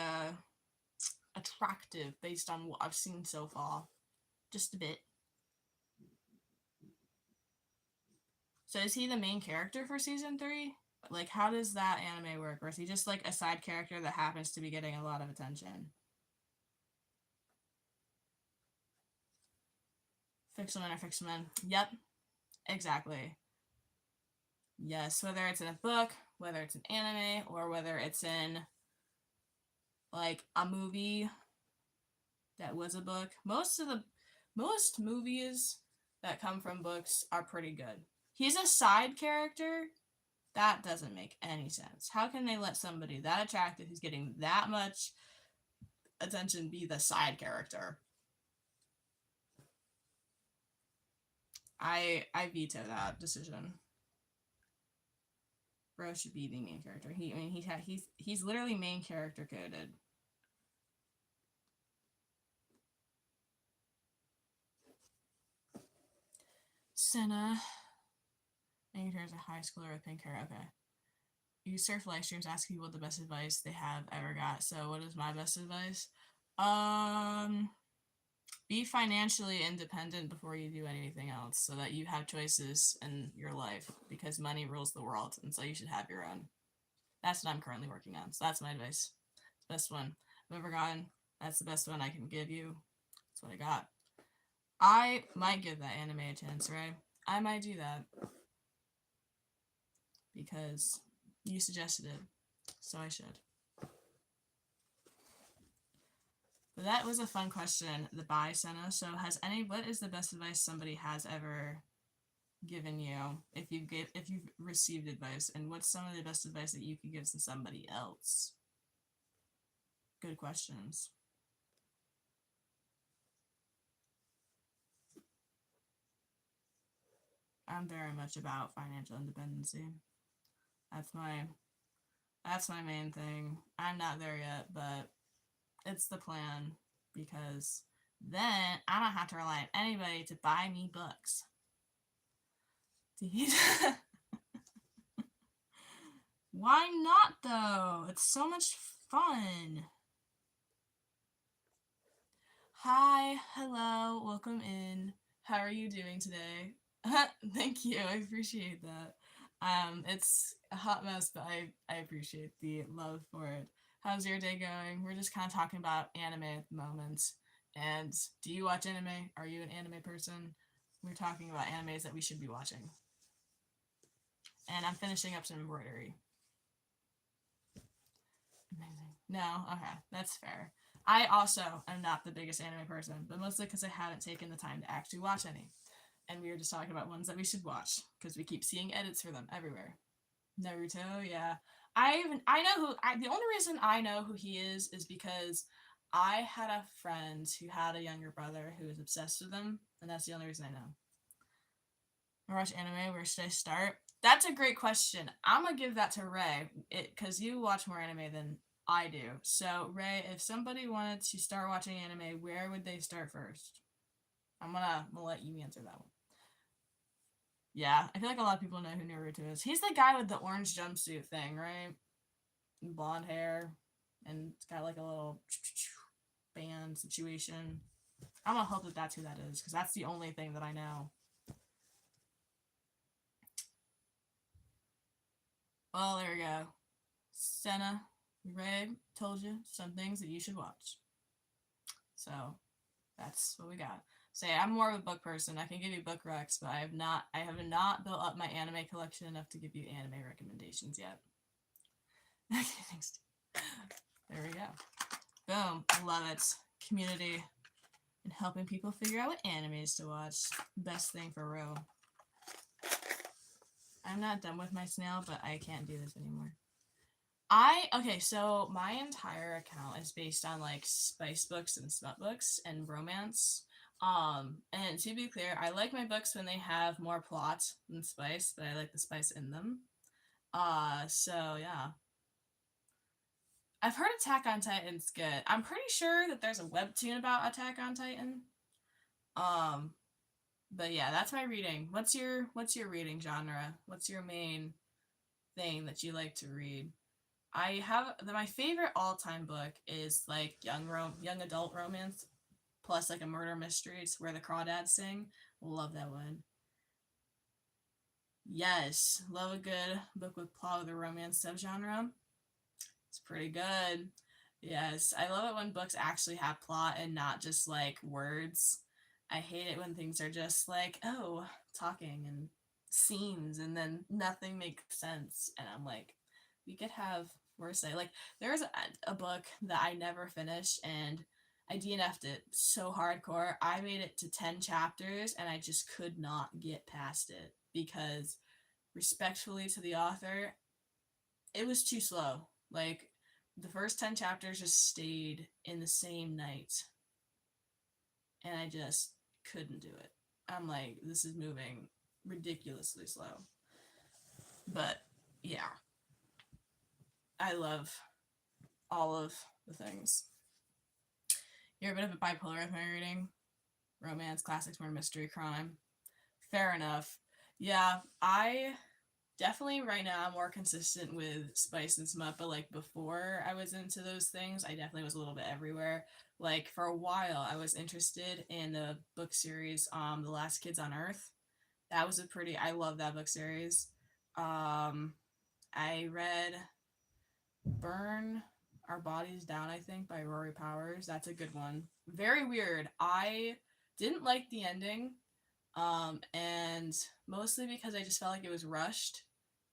attractive based on what I've seen so far. Just a bit. So is he the main character for season 3? Like, how does that anime work? Or is he just like a side character that happens to be getting a lot of attention? Fictional men are fictional men. Yep, exactly. Yes, whether it's in a book, whether it's an anime, or whether it's in like a movie that was a book. Most movies that come from books are pretty good. He's a side character. That doesn't make any sense. How can they let somebody that attractive who's getting that much attention be the side character? I veto that decision. Bro should be the main character. He's literally main character coded. Senna. Main character is a high schooler with pink hair. Okay. You surf live streams, ask people what the best advice they have ever got. So what is my best advice? Be financially independent before you do anything else so that you have choices in your life because money rules the world, and so you should have your own. That's what I'm currently working on. So that's my advice. Best one I've ever gotten. That's the best one I can give you. That's what I got. I might give that anime a chance, right? I might do that because you suggested it, so I should. But that was a fun question the Bai sent us. So what is the best advice somebody has ever given you if you've received advice, and what's some of the best advice that you could give to somebody else? Good questions. I'm very much about financial independency. That's my main thing. I'm not there yet, but it's the plan because then I don't have to rely on anybody to buy me books. Why not though? It's so much fun. Hi, hello, welcome in. How are you doing today? Thank you, I appreciate that. It's a hot mess, but I appreciate the love for it. How's your day going? We're just kind of talking about anime at the moment. And do you watch anime? Are you an anime person? We're talking about animes that we should be watching. And I'm finishing up some embroidery. Amazing. No? Okay, that's fair. I also am not the biggest anime person, but mostly because I haven't taken the time to actually watch any. And we were just talking about ones that we should watch because we keep seeing edits for them everywhere. Naruto, yeah. The only reason I know who he is because I had a friend who had a younger brother who was obsessed with him, and that's the only reason I know. Watch anime, where should I start? That's a great question. I'm gonna give that to Ray, because you watch more anime than I do. So Ray, if somebody wanted to start watching anime, where would they start first? I'm gonna let you answer that one. Yeah, I feel like a lot of people know who Naruto is. He's the guy with the orange jumpsuit thing, right? And blonde hair, and it's got like a little band situation. I'm gonna hope that that's who that is, because that's the only thing that I know. Well, there we go. Senna, Ray told you some things that you should watch. So that's what we got. Say, I'm more of a book person. I can give you book recs, but I have not built up my anime collection enough to give you anime recommendations yet. Okay, thanks. There we go. Boom. Love it. Community and helping people figure out what animes to watch. Best thing for real. I'm not done with my snail, but I can't do this anymore. Okay, so my entire account is based on like spice books and smut books and romance. And to be clear, I like my books when they have more plot than spice, but I like the spice in them. So yeah. I've heard Attack on Titan's good. I'm pretty sure that there's a webtoon about Attack on Titan. But yeah, that's my reading. What's your reading genre? What's your main thing that you like to read? I have my favorite all-time book is like young adult romance plus like a murder mystery. It's Where the Crawdads Sing. Love that one. Yes, love a good book with plot with a romance subgenre. It's pretty good. Yes, I love it when books actually have plot and not just like words. I hate it when things are just like, oh, talking and scenes and then nothing makes sense. And I'm like, we could have worse. Like, there's a book that I never finished and I DNF'd it so hardcore. I made it to 10 chapters and I just could not get past it because, respectfully to the author, it was too slow. Like, the first 10 chapters just stayed in the same night. And I just couldn't do it. I'm like, this is moving ridiculously slow. But, yeah. I love all of the things. You're a bit of a bipolar with my reading. Romance, classics, murder, mystery, crime. Fair enough. Yeah, I definitely right now I'm more consistent with spice and smut, but like before I was into those things, I definitely was a little bit everywhere. Like for a while I was interested in the book series The Last Kids on Earth. That was I love that book series. I read Burn Our Bodies Down, I think, by Rory Powers. That's a good one. Very weird. I didn't like the ending, and mostly because I just felt like it was rushed,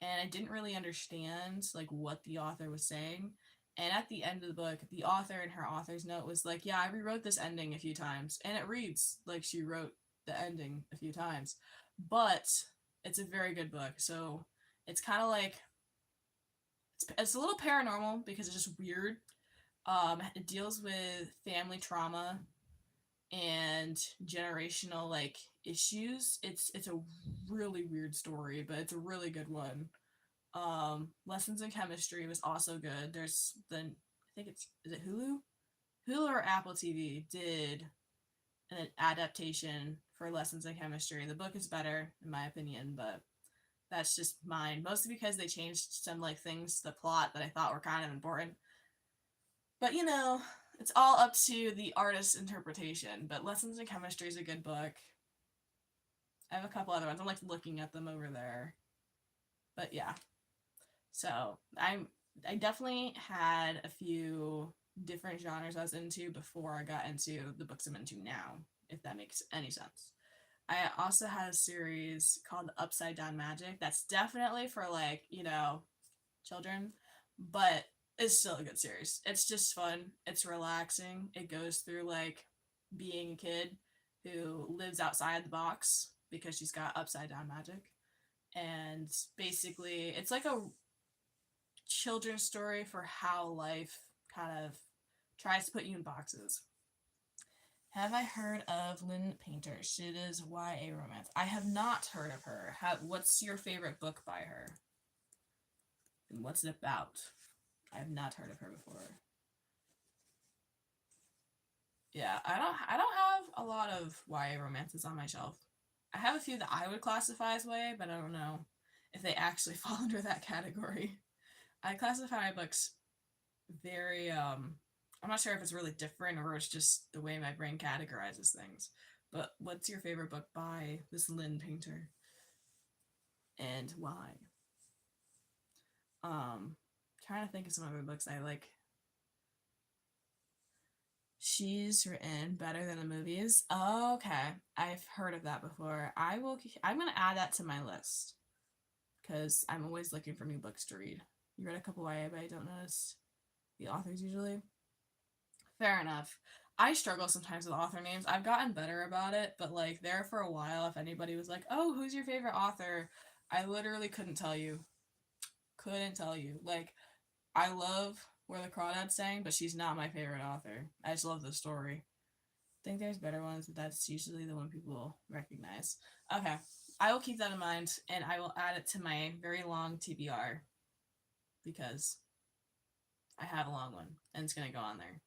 and I didn't really understand like what the author was saying. And at the end of the book, the author in her author's note was like, "Yeah, I rewrote this ending a few times, and it reads like she wrote the ending a few times, but it's a very good book." So it's kind of like it's a little paranormal because it's just weird. It deals with family trauma and generational like issues. It's a really weird story, but it's a really good one. Lessons in Chemistry was also good. There's the I think it's is it Hulu? Hulu or Apple TV did an adaptation for Lessons in Chemistry. The book is better in my opinion, but that's just mine. Mostly because they changed some like things to the plot that I thought were kind of important. But you know, it's all up to the artist's interpretation. But Lessons in Chemistry is a good book. I have a couple other ones. I'm like looking at them over there. But yeah. So I definitely had a few different genres I was into before I got into the books I'm into now, if that makes any sense. I also had a series called Upside Down Magic. That's definitely for like, you know, children, but it's still a good series. It's just fun. It's relaxing. It goes through like being a kid who lives outside the box because she's got upside down magic. And basically, it's like a children's story for how life kind of tries to put you in boxes. Have I heard of Lynn Painter? She is YA romance. I have not heard of her. What's your favorite book by her? And what's it about? I have not heard of her before. Yeah, I don't have a lot of YA romances on my shelf. I have a few that I would classify as YA, but I don't know if they actually fall under that category. I classify my books very I'm not sure if it's really different or it's just the way my brain categorizes things. But what's your favorite book by this Lynn Painter? And why? Trying to think of some other books I like. She's written better than the movies. Oh, okay, I've heard of that before. I'm gonna add that to my list because I'm always looking for new books to read. You read a couple YA, but I don't notice the authors usually. Fair enough. I struggle sometimes with author names. I've gotten better about it, but like there for a while, if anybody was like, "Oh, who's your favorite author?" I literally couldn't tell you. Couldn't tell you. Like I love Where the Crawdads Sang, but she's not my favorite author. I just love the story. I think there's better ones, but that's usually the one people recognize. Okay, I will keep that in mind, and I will add it to my very long TBR because I have a long one, and it's gonna go on there.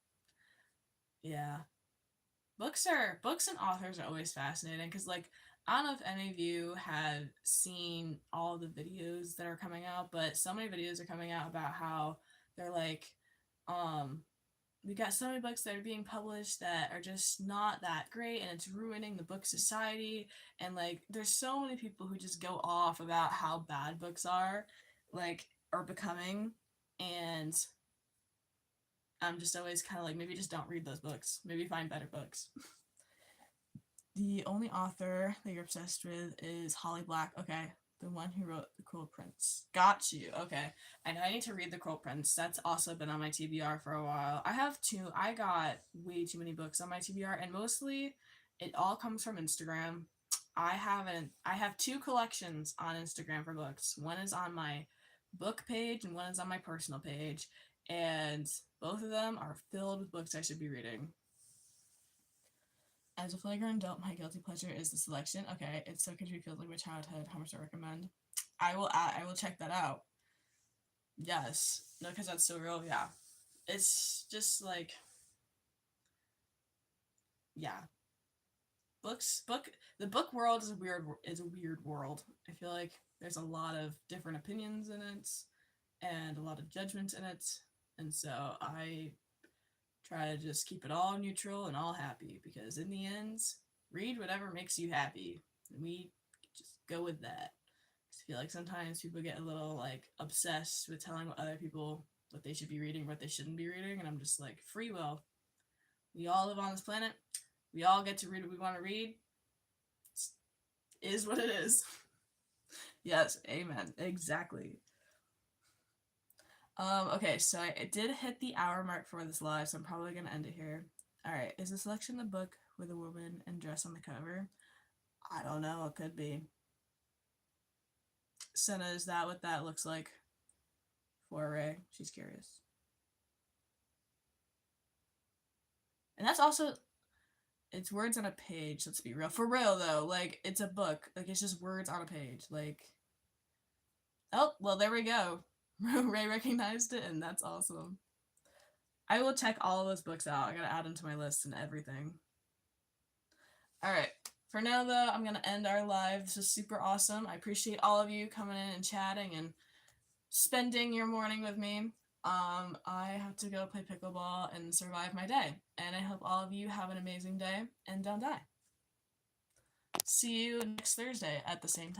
Yeah, books and authors are always fascinating because like I don't know if any of you have seen all the videos that are coming out, but so many videos are coming out about how they're like, um, we got so many books that are being published that are just not that great and it's ruining the book society. And like there's so many people who just go off about how bad books like are becoming, and I'm just always kind of like, maybe just don't read those books, maybe find better books. The only author that you're obsessed with is Holly Black. Okay, the one who wrote The Cruel Prince. Got you. Okay, I know I need to read The Cruel Prince. That's also been on my TBR for a while. I have two. I got way too many books on my TBR, and mostly it all comes from Instagram. I have two collections on Instagram for books. One is on my book page, and one is on my personal page, and both of them are filled with books I should be reading. As a flagrant adult, my guilty pleasure is The Selection. Okay, it's so country feels like my childhood. How much do I recommend? I will check that out. Yes, no, because that's so real. Yeah, it's just like, yeah, the book world is a weird world. I feel like there's a lot of different opinions in it and a lot of judgment in it, and so I try to just keep it all neutral and all happy because in the end, read whatever makes you happy. And we just go with that. I feel like sometimes people get a little like obsessed with telling what other people what they should be reading, what they shouldn't be reading, and I'm just like, free will. We all live on this planet. We all get to read what we want to read. It is what it is. Yes, amen. Exactly. Okay, so I did hit the hour mark for this live, so I'm probably gonna end it here. Alright, is the selection the book with a woman and dress on the cover? I don't know, it could be. Senna, is that what that looks like for Ray? She's curious. And that's also, it's words on a page, let's be real. For real, though, like, it's a book. Like, it's just words on a page. Like, oh, well, there we go. Ray recognized it, and that's awesome. I will check all of those books out. I gotta add them to my list and everything. Alright, for now, though, I'm gonna end our live. This was super awesome. I appreciate all of you coming in and chatting and spending your morning with me. I have to go play pickleball and survive my day. And I hope all of you have an amazing day and don't die. See you next Thursday at the same time.